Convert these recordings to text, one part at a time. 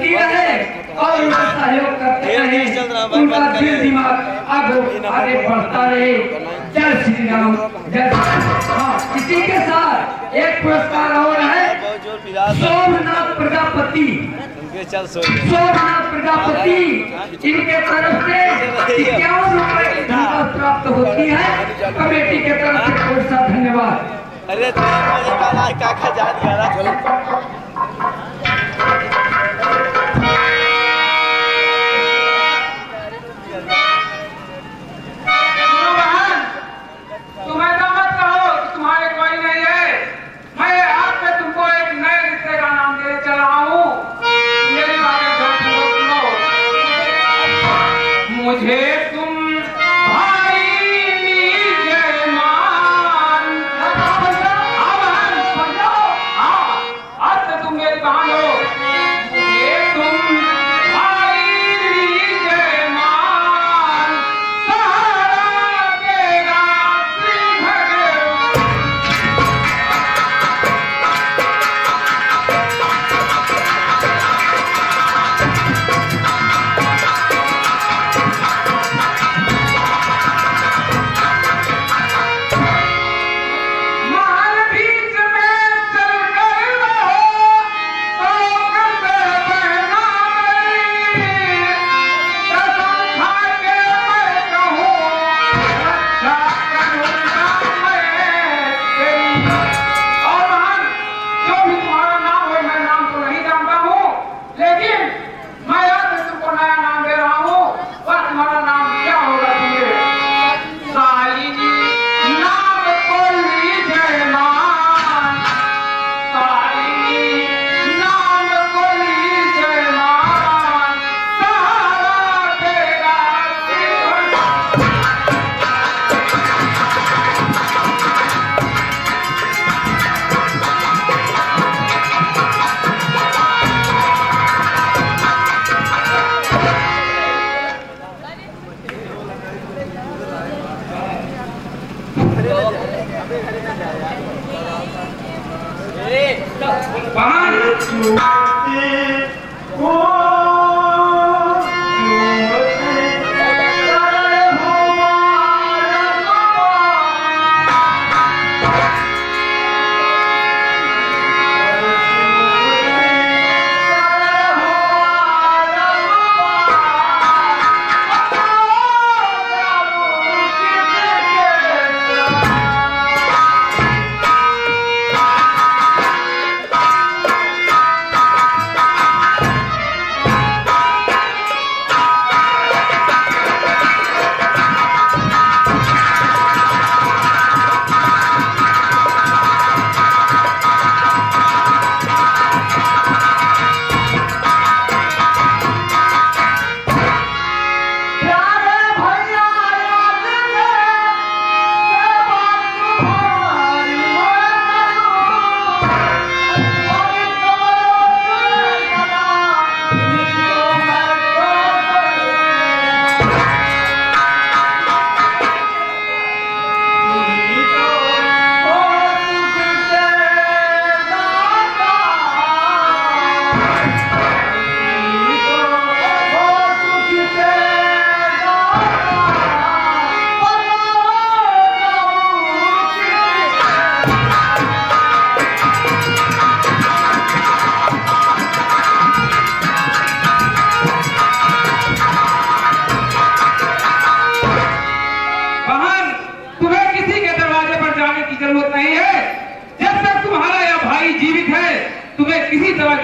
मिलती रहे और उनका सहयोग करते रहे, उनका दिल दिमाग आगे बढ़ता रहे। जय श्री राम, जय। हाँ, इसी के साथ एक पुरस्कार और है, सोमनाथ प्रजापति। सोमनाथ प्रजापति इनके तरफ से 51 रुपए की धनराशि प्राप्त होती है कमेटी के तरफ से। बहुत सा धन्यवाद। अरे काका जान गया। चलो मुझे तुम भाई मान, आज से तुम मेरी बहन हो। मुझे तुम भाई मान, सहारा देगा श्री भगवान।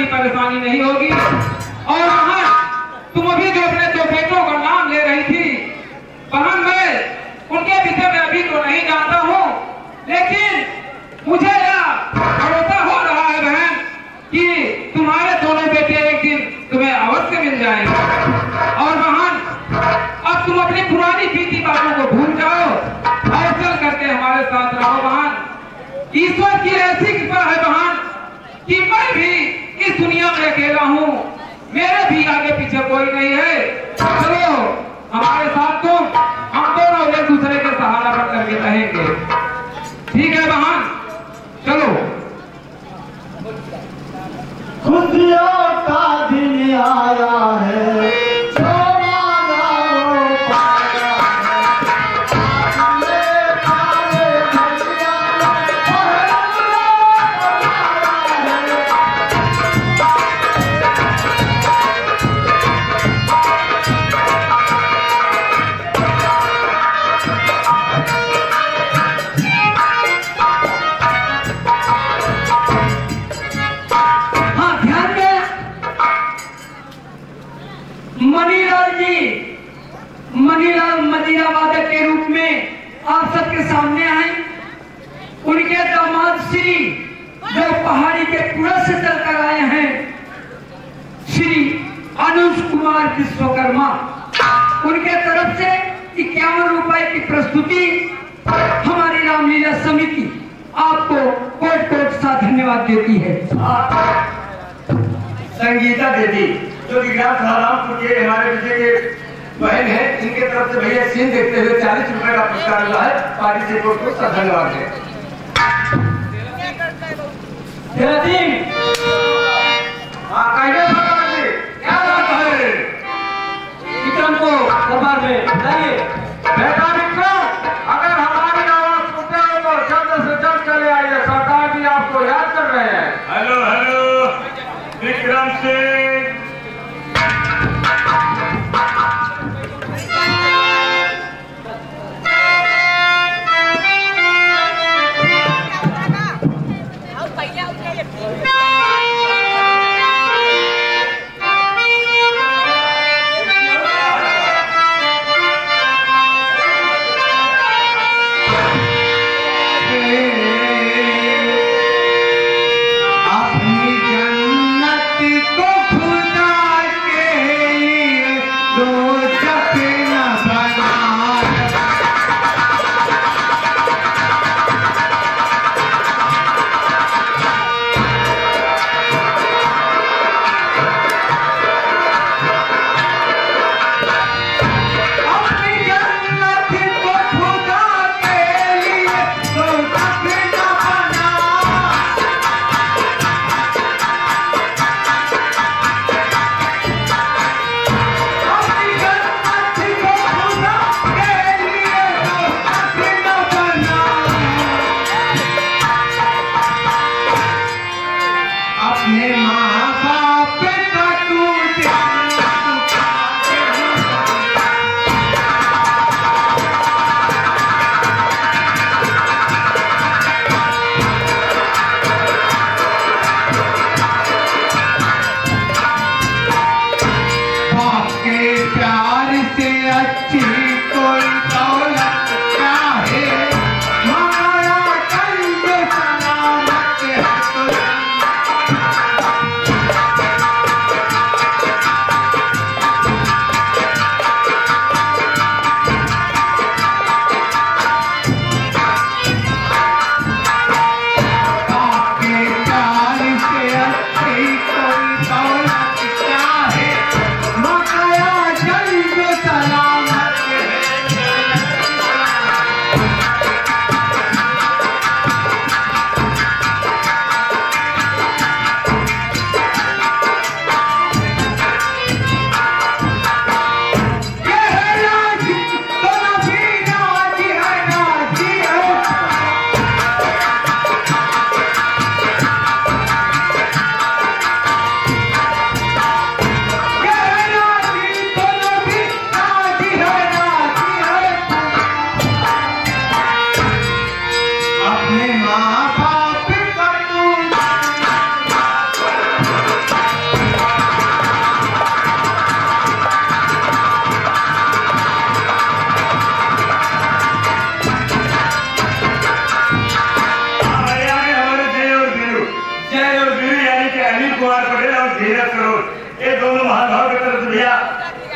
परेशानी नहीं होगी। और बहन, तुम अभी जो अपने 2 बेटों का नाम ले रही थी, बहन मैं उनके विषय में अभी तो नहीं जानता हूँ, लेकिन मुझे यह भरोसा हो रहा है बहन कि तुम्हारे दोनों बेटे एक दिन तुम्हें अवश्य मिल जाएंगे। और बहन, अब तुम अपनी पुरानी बीती बातों को भूल जाओ और चल करके हमारे साथ रहो बहन। ईश्वर की ऐसी कृपा है बहन कि मैं भी इस दुनिया में अकेला हूँ, मेरे भी आगे पीछे कोई नहीं है। चलो हमारे साथ तुम, हम दोनों एक दूसरे के सहारा बन करके रहेंगे। ठीक है बहन, चलो। खुशियों का दिन आया है, जो मांगा वो पाया है। आपने पाले भैया मनीलाल मजीरा वादक के रूप में आप सबके सामने आए। उनके दामाद श्री जो पहाड़ी के पुरा से चलकर आए हैं, श्री अनुज कुमार विश्वकर्मा, उनके तरफ से 51 रुपए की प्रस्तुति हमारी रामलीला समिति आपको कोट कोट सा धन्यवाद देती है। संगीता देवी जो कि ग्राम सहारामपुर के हमारे विजय के बहन है, इनके तरफ से भैया सीन देखते हुए 40 रुपए का पुरस्कार मिला है। पार्टी से कोट को धन्यवाद है। क्या बात है? विक्रम को दरबार में लाइए। बेटा विक्रम, अगर हमारी आवाज सुनते हो तो जल्द से जल्द चले आइए, सरदार जी आपको याद कर रहे हैं। Hello hello Vikram Singh.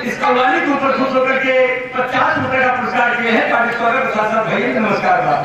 इस कव्वाली के ऊपर खुश होकर के 50 रुपए का पुरस्कार दिए हैं। पार्टी स्वागत के साथ साथ भैया नमस्कार बा।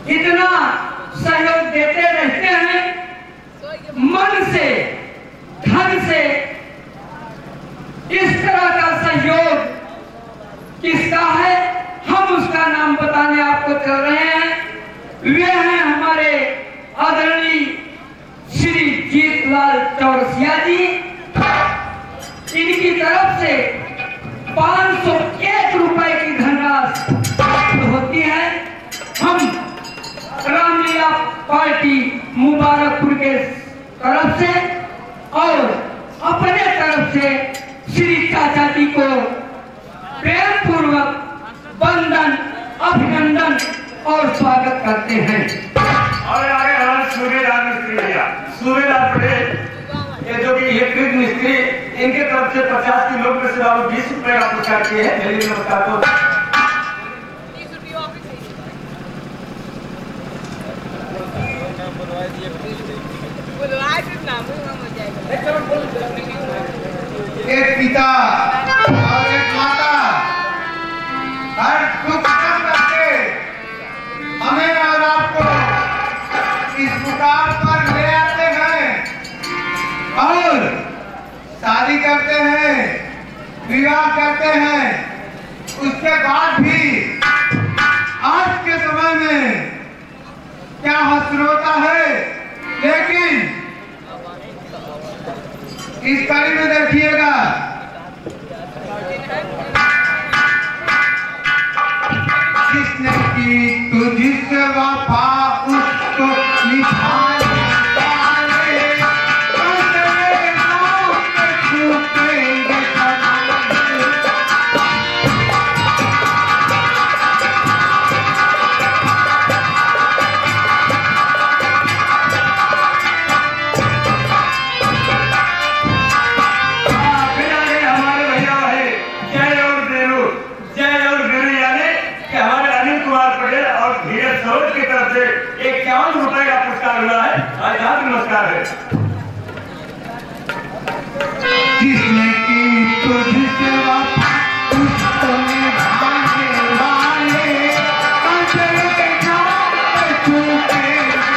इतना सहयोग देते रहते हैं, मन से, धन से। इस तरह का सहयोग किसका है, हम उसका नाम बताने आपको चल रहे हैं। वे हैं हमारे आदरणीय श्री जीतलाल चौरसिया जी। इनकी तरफ से 501 रुपए की धनराशि प्राप्त होती है। हम रामलीला पार्टी मुबारकपुर के तरफ से और अपने तरफ से श्री चाचा जी को प्रेम पूर्वक वंदन, अभिनंदन और स्वागत करते हैं। और आगे हमारे सूर्यलाल मिस्त्री भैया, सूर्यलाल पटेल, ये जो कि इलेक्ट्रिक मिस्त्री, इनके तरफ से 50 की नोट में से 20 रुपए का पुरस्कार किए हैं। मेरे नमस्कार को एक पिता और एक माता हर दुख करके हमें और आपको इस मुकाम पर ले आते हैं और शादी करते हैं, विवाह करते हैं। उसके बाद भी आज के समय में क्या हश्र होता है, लेकिन इस कड़ी में देखिएगा जिसने की तुझसे वफा उसको निभाने वाले तेरे नाम पे छूटेंगे की तरफ से 51 रुपए का पुरस्कार हुआ है। आजाद नमस्कार है। जिसने की तुझसे वफा उसको निभाने वाले तेरे नाम पे छूटेंगे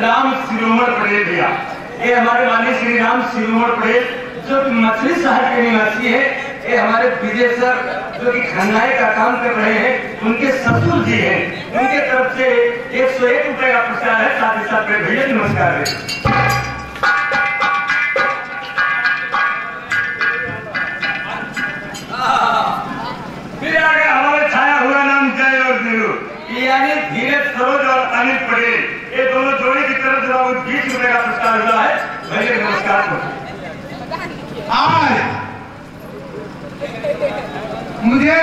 राम शिरोमण पटेल भैया, ये हमारे माननीय श्री राम शिरोमण पटेल जो मछली शहर के निवासी है। ये हमारे विजय सर जो कि खन्नाई का काम कर रहे हैं, उनके ससुर जी हैं। उनके तरफ से 101 रुपए का पुरस्कार है। साथ ही साथ भैया नमस्कार है। फिर आगे हमारे छाया हुआ नाम जय और नीरू, यानी धीरज सरोज और अनिल पटेल, ये दोनों जोड़ी की तरफ से 20 रुपए का पुरस्कार हुआ है। भैया नमस्कार। आज मुझे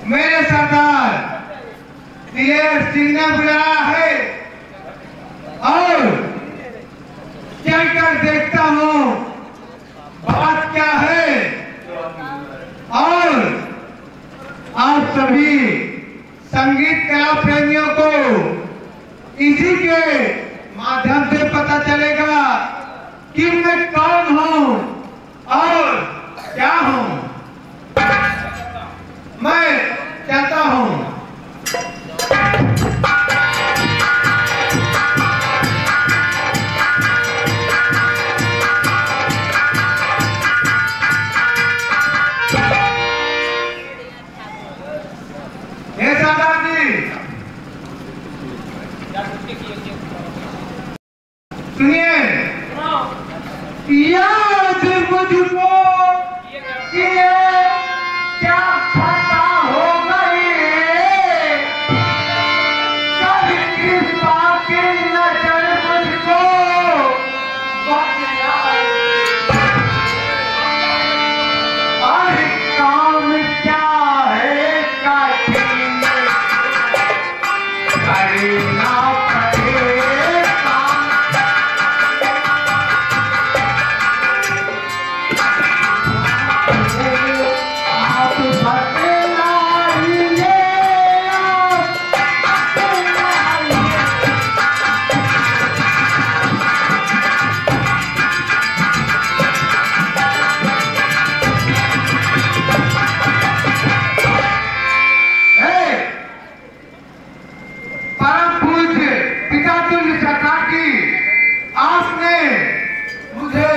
मेरे सरदार दिलेर सिंह ने बुलाया है और चलकर देखता हूँ बात क्या है। और आप सभी संगीत कला प्रेमियों को इसी के माध्यम से पता चलेगा कि मैं कौन हूँ और क्या हूँ। मैं चाहता हूँ सुनिए, याद मुझको कि ये क्या खता हो गई, कभी कृपा की नजर मुझको बतलाई। और काम क्या है कठिन, करना पड़े काम। आप बतलाइए, परम पूज्य पितातुल्य चक्रवर्ती, आपने मुझे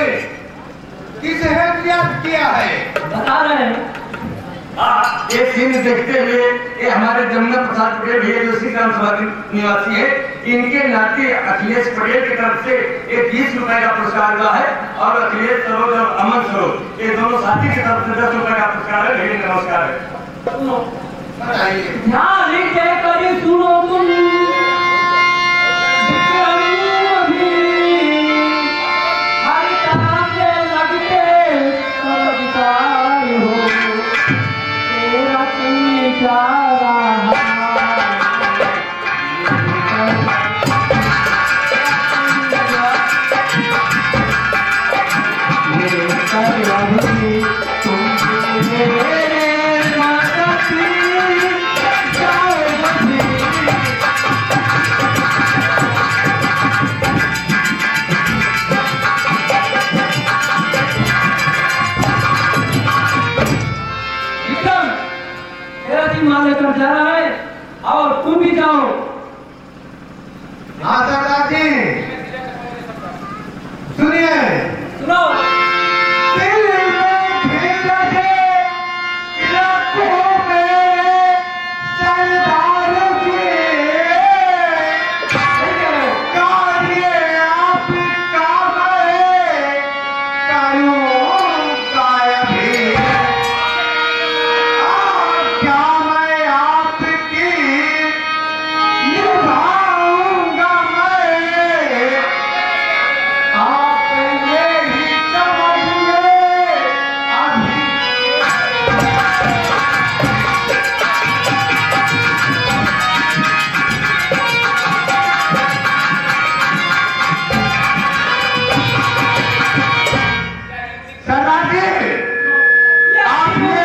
किस हेतु याद किया है? बता रहे हैं। ये सीन देखते हुए ये हमारे जमुना प्रसाद पटेल भैया जो श्रीराम सभा के निवासी है, इनके नाते अखिलेश पटेल की तरफ से एक 20 रुपए का पुरस्कार हुआ है और अखिलेश सरोज और अमन सरोज ये दोनों साथी की तरफ से 10 रुपए का पुरस्कार है। भैया नमस्कार है। बताइए। ध्यान के करी सुनो तुम, विक्रम अभी हर तरह से लगते समझदार हो, तेरा क्या रहा लेकर जा रहा है और तुम भी जाओ। हाँ सरदार जी, सुनिए। सुनो। दिल में धीरज इलाकों में सरदार जी, कार्य आपका है, कायों काय भी। क्या मैं आपकी निभाऊंगा मैं, आप ये ही समझिए अभी। सरदार जी, आपने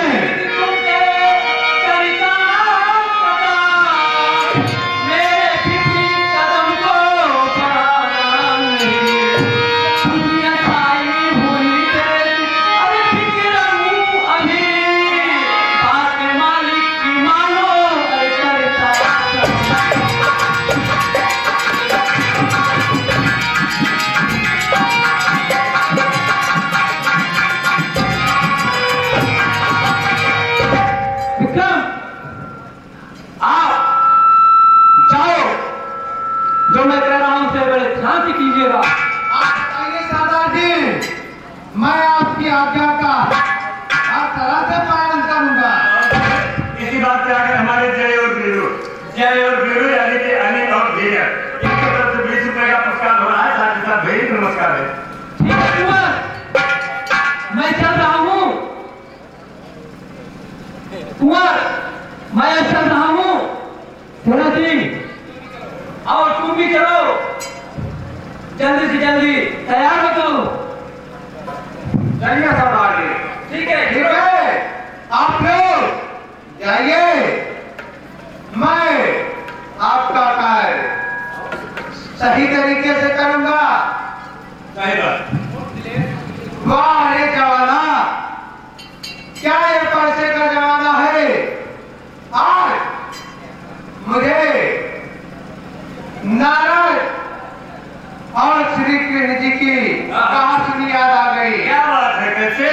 जो मैं कह रहा हूं उसे बड़े ध्यान से कीजिएगा। आप बताइए सरदार जी, मैं आपकी आज्ञा का हर तरह से पालन करूंगा। इसी बात पे आकर हमारे जय और वीरू यानी कि अनिल और धीरज इनकी तरफ से 20 रुपए का पुरस्कार हो रहा है। साथ ही साथ भैया नमस्कार है। ठीक है कुंवर, मैं चल रहा हूँ। कुंवर, मैं चल रहा हूँ। थोड़ा जी और तुम भी चलो, जल्दी से जल्दी तैयार हो जाओ। चलिए सरदार जी। ठीक है ठीक है, आप लोग जाइए, मैं आपका कार्य सही तरीके से करूंगा। सही बात। वाह रे जवाना, क्या ये पैसे का जमाना है। आज मुझे नारायण और श्री कृष्ण जी की कहानी याद आ गई। क्या बात है, कैसे?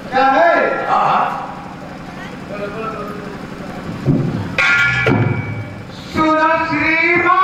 क्या है? सुनो श्रीमान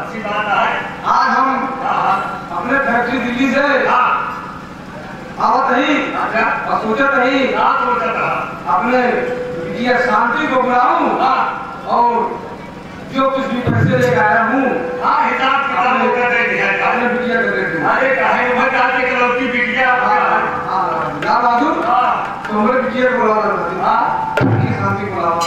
अच्छी बात है। आज हम अपने फैक्ट्री दिल्ली से आवत ही और सोचत ही अपने बिटिया शांति को बुलाऊं और जो कुछ भी पैसे लेकर आया हूँ हिसाब किताब होकर दे दिया अपने बिटिया को दे दूं। अरे काहे उम्र डालते कलौती बिटिया जा बहादुर तो हमारे बिटिया को बुला शांति को बुलाओ।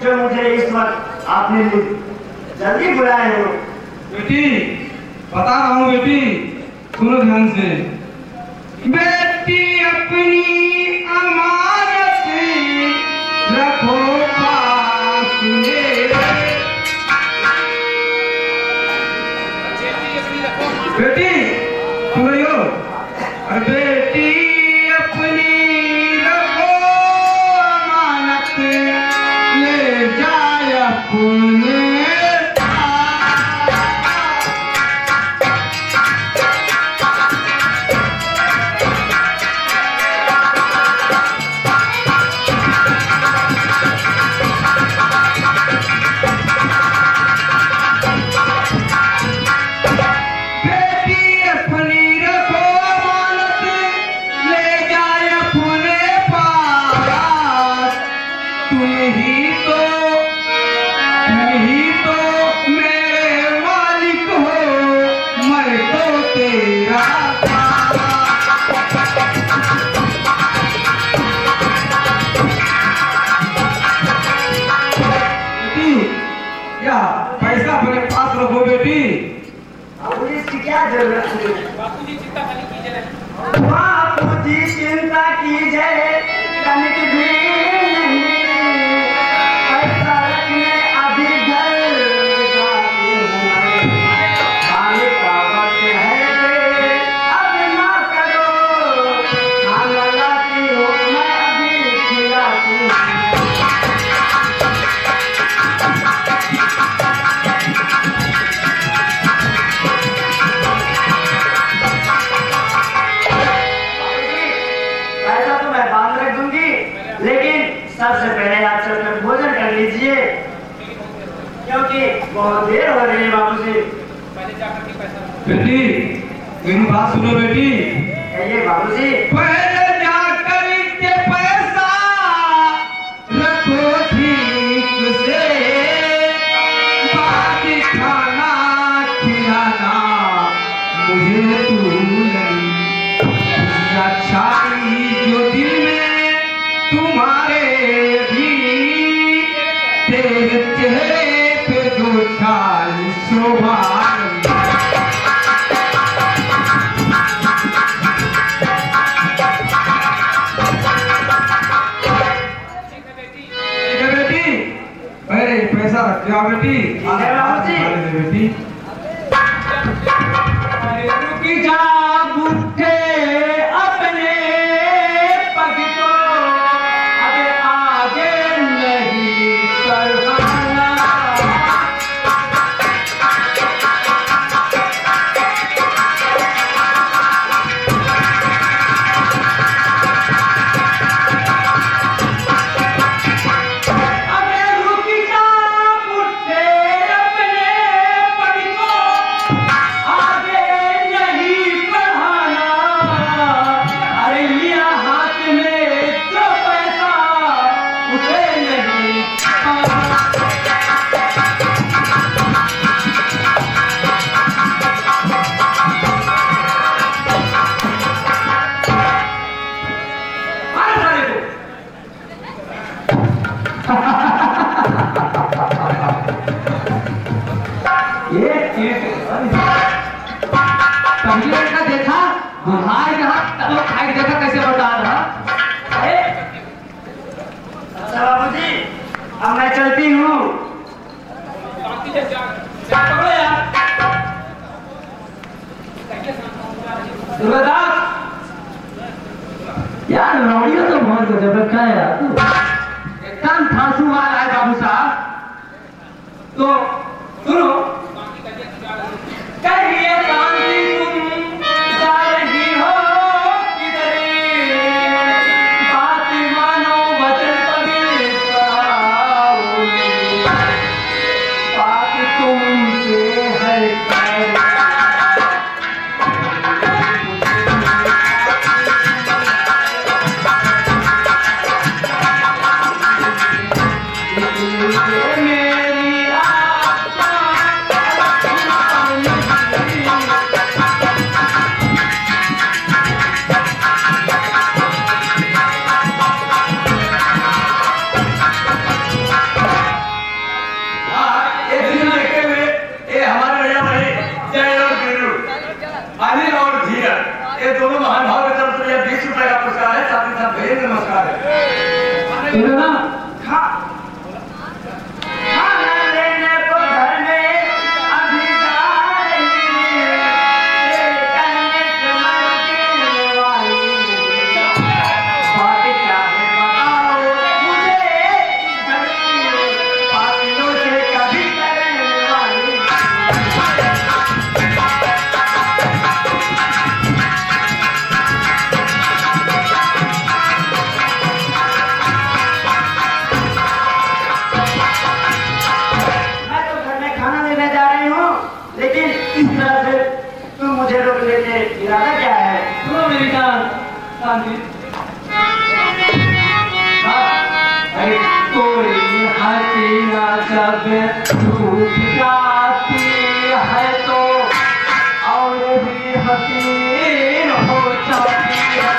जो मुझे इस वक्त आपने जल्दी बुलाए हो। बेटी बता रहा हूँ बेटी, सुनो ध्यान से। बेटी अपनी अमानत रखो पास में, बेटी सुन रही हो? बेटी अपनी रखो अमानत, ले जाए अपने पैसा अपने पास रखो बेटी। बाबूजी इसकी क्या जरूरत है? बापूजी चिंता खाली कीजिए, बापूजी चिंता कीजिए, कनिक भी नहीं, पैसा रखने अभी घर जाती हूँ, खाने का वक्त है अब ना करो, खाना लाती हूँ मैं अभी खिलाती हूँ। सबसे पहले आप चलकर भोजन कर लीजिए, क्योंकि बहुत देर हो रही है बाबूजी। बेटी मेरी बात सुनो बेटी। कहिए बाबूजी। पहले जाकर के पैसा रखो ठीक से, बाकी खाना खिलाना मुझे तू नहीं। अच्छाई जो दिल में तुम्हारे भी, तेरे चेहरे पे जो छाल शोभा बेटी। पहले पैसा रख दिया बेटी। बेटी रुकी जा बुढ़े अपने पग को, अब आगे नहीं बढ़ना। यार लौड़िया तो बहुत गजब रखा है यार तू। एकदम फांसू मार है बाबू साहब। तो सुनो, कहिए शांति तुम जा रही हो किधरे, बात मानो वचन कभी सुनाओगे, बात तुमसे है नमस्कार लेने को घर में अभी बात क्या है बताओ मुझे, पापियों से कभी करने वाली इरादा क्या है? सुनो मेरी जान शांति, कोई हसीना जब टूट जाती है तो और भी हसीन हो जाती है।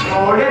छोड़े